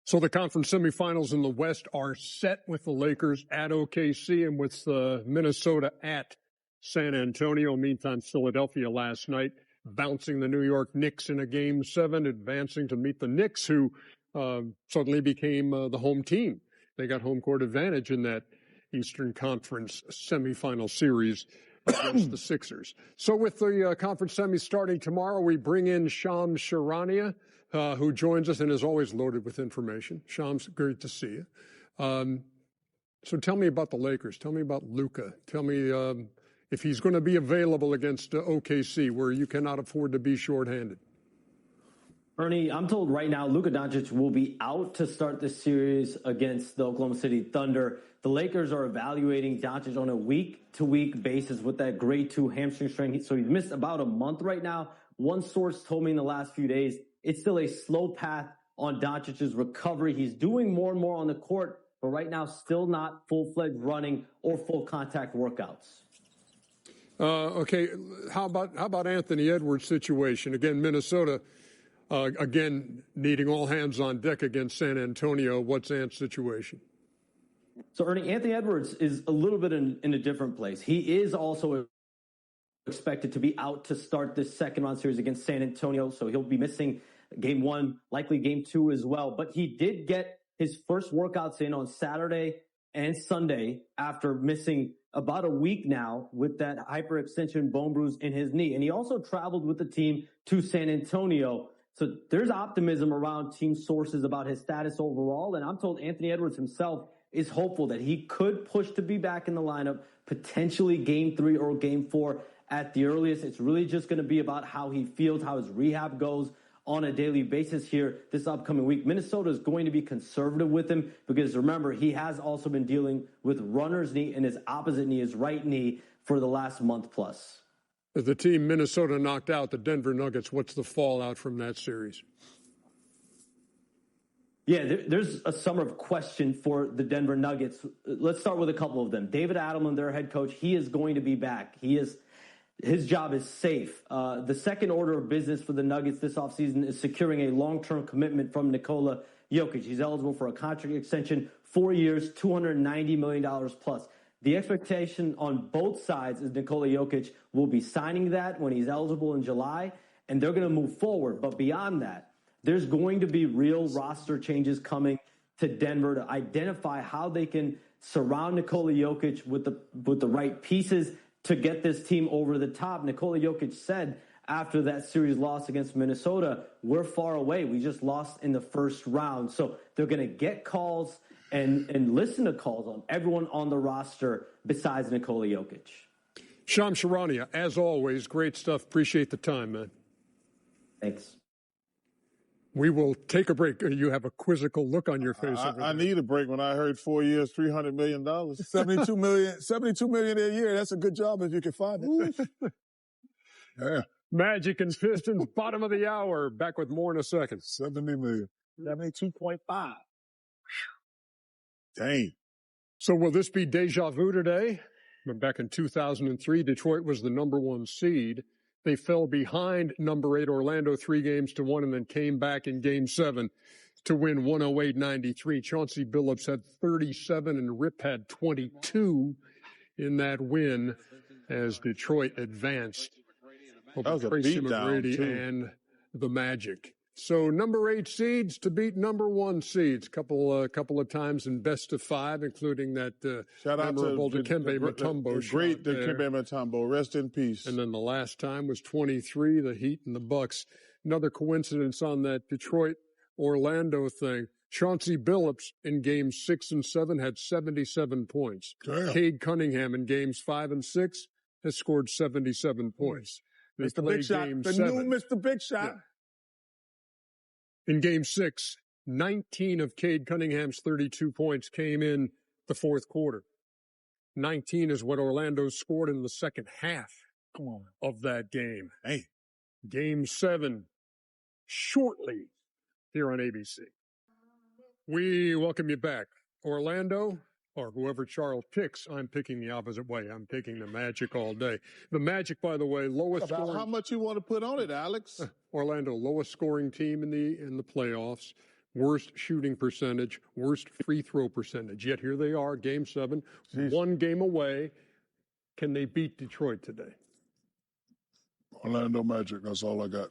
So the conference semifinals in the West are set with the Lakers at OKC and with Minnesota at San Antonio. Meantime, Philadelphia last night bouncing the New York Knicks in a Game 7, advancing to meet the Knicks, who suddenly became the home team. They got home court advantage in that Eastern Conference semifinal series against the Sixers. So with the conference semis starting tomorrow, we bring in Shams Charania, who joins us and is always loaded with information. Shams, great to see you. So tell me about the Lakers. Tell me about Luka. Tell me if he's going to be available against OKC, where you cannot afford to be shorthanded. Ernie, I'm told right now Luka Dončić will be out to start the series against the Oklahoma City Thunder. The Lakers are evaluating Dončić on a week-to-week basis with that grade 2 hamstring strain. So he's missed about a month right now. One source told me in the last few days it's still a slow path on Dončić's recovery. He's doing more and more on the court, but right now still not full-fledged running or full contact workouts. Okay, how about Anthony Edwards' situation? Again, Minnesota, again, needing all hands on deck against San Antonio. What's Ant's situation? So, Ernie, Anthony Edwards is a little bit in a different place. He is also expected to be out to start this second-round series against San Antonio, so he'll be missing Game 1, likely Game 2 as well. But he did get his first workouts in on Saturday and Sunday after missing about a week now with that hyperextension bone bruise in his knee. And he also traveled with the team to San Antonio. So there's optimism around team sources about his status overall. And I'm told Anthony Edwards himself is hopeful that he could push to be back in the lineup, potentially Game 3 or Game 4 at the earliest. It's really just going to be about how he feels, how his rehab goes on a daily basis here this upcoming week. Minnesota is going to be conservative with him because, remember, he has also been dealing with runner's knee in his opposite knee, his right knee, for the last month plus. As the team Minnesota knocked out the Denver Nuggets, what's the fallout from that series? Yeah, there's a summer of question for the Denver Nuggets. Let's start with a couple of them. David Adelman, their head coach, he is going to be back. His job is safe. The second order of business for the Nuggets this offseason is securing a long-term commitment from Nikola Jokić. He's eligible for a contract extension, 4 years, $290 million plus. The expectation on both sides is Nikola Jokić will be signing that when he's eligible in July, and they're going to move forward. But beyond that, there's going to be real roster changes coming to Denver to identify how they can surround Nikola Jokić with the right pieces to get this team over the top. Nikola Jokić said after that series loss against Minnesota, we're far away. We just lost in the first round. So they're going to get calls and listen to calls on everyone on the roster besides Nikola Jokić. Shams Charania, as always, great stuff. Appreciate the time, man. Thanks. We will take a break. You have a quizzical look on your face. I need a break when I heard 4 years, $300 million. 72 million a year. That's a good job if you can find it. Yeah. Magic and Pistons, bottom of the hour. Back with more in a second. 70 million. 72.5. Dang. So will this be deja vu today? Back in 2003, Detroit was the #1 seed. They fell behind number 8 Orlando 3-1 and then came back in Game 7 to win 108-93. Chauncey Billups had 37 and Rip had 22 in that win as Detroit advanced over Tracy McGrady and the Magic. So number 8 seeds to beat #1 seeds. Couple of times in best of 5, including that shout out memorable to Dikembe Mutombo shot. Great Dikembe Mutombo. Rest in peace. And then the last time was 23, the Heat and the Bucks. Another coincidence on that Detroit-Orlando thing. Chauncey Billups in Games 6 and 7 had 77 points. Damn. Cade Cunningham in Games 5 and 6 has scored 77 points. Mr. Big Shot. The new Mr. Big Shot. Yeah. In Game 6, 19 of Cade Cunningham's 32 points came in the fourth quarter. 19 is what Orlando scored in the second half of that game. Hey. Game 7, shortly here on ABC. We welcome you back. Orlando, or whoever Charles picks, I'm picking the opposite way. I'm picking the Magic all day. The Magic, by the way, lowest scoring. How much you want to put on it, Alex? Orlando, lowest scoring team in the playoffs, worst shooting percentage, worst free throw percentage. Yet here they are, Game 7, one game away. Can they beat Detroit today? Orlando Magic, that's all I got.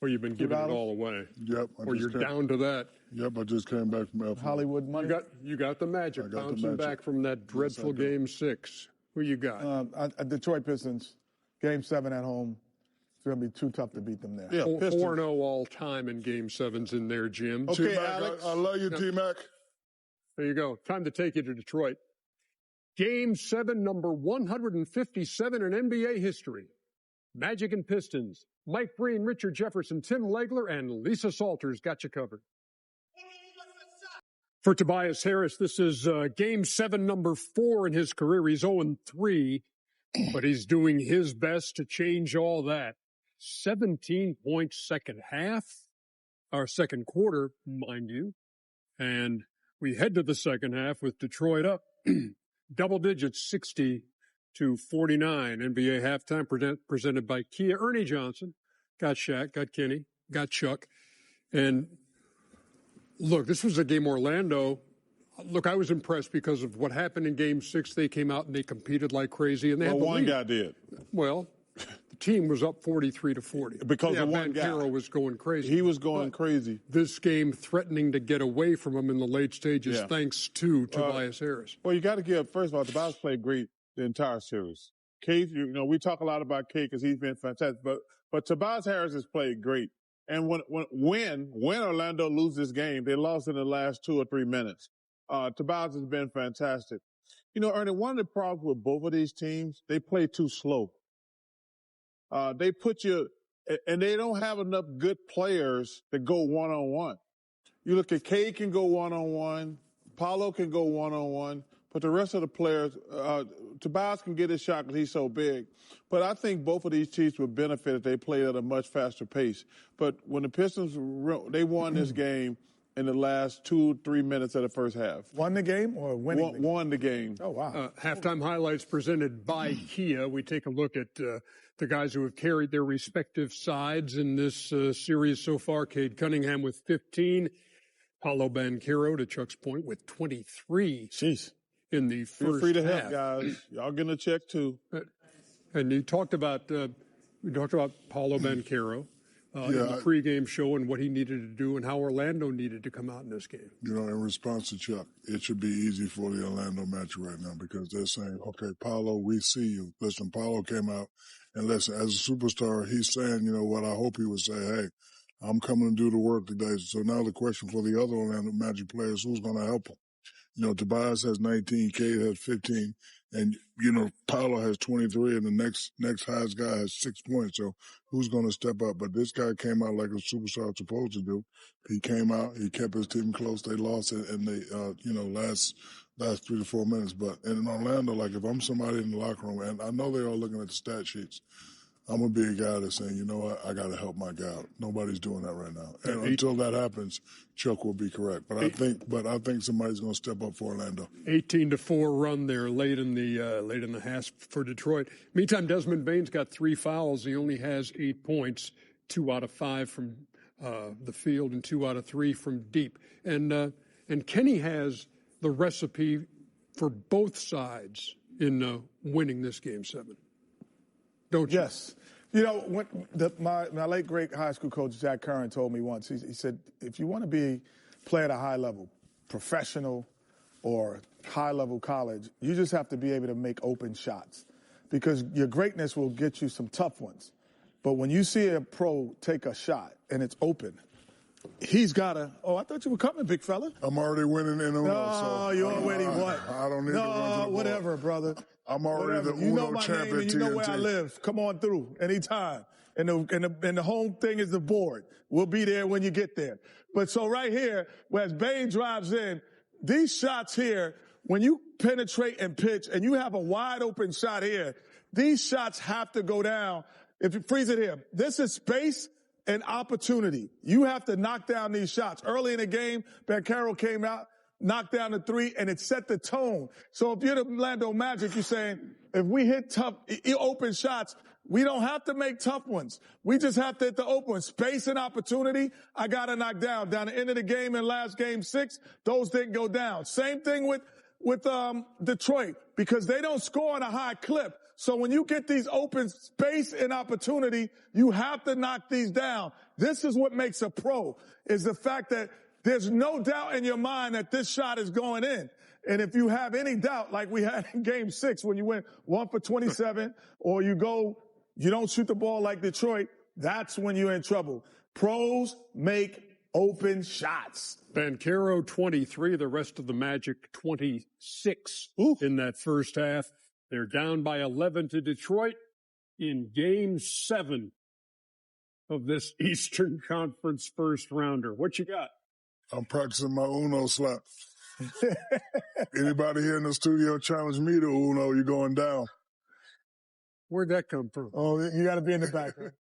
Or you've been giving it all away. Yep. Or you're down to that. Yep, I just came back from Hollywood money. You got the Magic bouncing back from that dreadful Game 6. Who you got? Detroit Pistons, Game 7 at home. It's going to be too tough to beat them there. Yeah, 4-0 all time in Game 7s in there, Jim. Okay, Alex. I love you, T-Mac. There you go. Time to take you to Detroit. Game 7, number 157 in NBA history. Magic and Pistons. Mike Breen, Richard Jefferson, Tim Legler, and Lisa Salters got you covered. For Tobias Harris, this is Game 7, number 4 in his career. He's 0-3, but he's doing his best to change all that. 17-point second quarter, mind you. And we head to the second half with Detroit up double digits, 60-49. NBA halftime presented by Kia. Ernie Johnson got Shaq, got Kenny, got Chuck. And look, this was a game Orlando. Look, I was impressed because of what happened in Game 6. They came out and they competed like crazy. And they had the one lead. guy did. Well, the team was up 43-40. Because of one guy. Bankero was going crazy. He was going crazy. This game threatening to get away from him in the late stages thanks to Tobias Harris. Well, you got to give, first of all, Tobias played great the entire series. Cade, we talk a lot about Cade because he's been fantastic, but Tobias Harris has played great. And when Orlando loses this game, they lost in the last 2 or 3 minutes. Tobias has been fantastic. Ernie, one of the problems with both of these teams, they play too slow. They put you, and they don't have enough good players that go one-on-one. You look at Cade can go one-on-one, Paolo can go one-on-one, but the rest of the players, Tobias can get his shot because he's so big. But I think both of these teams would benefit if they played at a much faster pace. But when the Pistons, they won this game in the last 2-3 minutes of the first half. Won the game or winning? Won the game. Oh, wow. Halftime highlights presented by Kia. We take a look at the guys who have carried their respective sides in this series so far. Cade Cunningham with 15. Paolo Banchero, to Chuck's point, with 23. Jeez. In the first Feel free to half. help, guys. Y'all getting a check, too. And you talked about Paolo Banchero in the pregame show and what he needed to do and how Orlando needed to come out in this game. In response to Chuck, it should be easy for the Orlando Magic right now because they're saying, okay, Paolo, we see you. Listen, Paolo came out and listen, as a superstar, he's saying, what I hope he would say, hey, I'm coming to do the work today. So now the question for the other Orlando Magic players, who's going to help them? Tobias has 19, Cade has 15, and, Paolo has 23, and the next highest guy has 6 points. So who's going to step up? But this guy came out like a superstar is supposed to do. He came out, he kept his team close. They lost it in the, last 3 to 4 minutes. But in Orlando, like if I'm somebody in the locker room, and I know they're all looking at the stat sheets, I'm going to be a guy that's saying, you know what, I got to help my guy out. Nobody's doing that right now. And until that happens, Chuck will be correct. But I think somebody's going to step up for Orlando. 18-4 run there late in the half for Detroit. Meantime, Desmond Bane's got 3 fouls. He only has 8 points, 2 out of 5 from the field and 2 out of 3 from deep. And Kenny has the recipe for both sides in winning this Game 7. Don't you? Yes. My late great high school coach, Jack Curran, told me once, he said, if you want to play at a high level, professional or high level college, you just have to be able to make open shots because your greatness will get you some tough ones. But when you see a pro take a shot and it's open, he's got to, I thought you were coming, big fella. I'm already winning in Uno. No, you already won. I don't need to win to the whatever, brother. I'm already the Uno champion. Name and you know where I live. Come on through anytime. And the home thing is the board. We'll be there when you get there. But so right here, as Bane drives in, these shots here, when you penetrate and pitch and you have a wide open shot here, these shots have to go down. If you freeze it here, this is space and opportunity. You have to knock down these shots. Early in the game, Banchero came out, knocked down the 3, and it set the tone. So if you're the Orlando Magic, you're saying, if we hit tough, open shots, We don't have to make tough ones. We just have to hit the open ones. Space and opportunity, I got to knock down. Down the end of the game in last game 6, those didn't go down. Same thing with Detroit, because they don't score on a high clip. So when you get these open space and opportunity, you have to knock these down. This is what makes a pro, is the fact that there's no doubt in your mind that this shot is going in. And if you have any doubt, like we had in game 6, when you went 1 for 27, or you don't shoot the ball like Detroit, that's when you're in trouble. Pros make open shots. Banchero 23, the rest of the Magic 26 in that first half. They're down by 11 to Detroit in game 7 of this Eastern Conference first rounder. What you got? I'm practicing my Uno slap. Anybody here in the studio challenge me to Uno, you're going down. Where'd that come from? Oh, you got to be in the back. Right?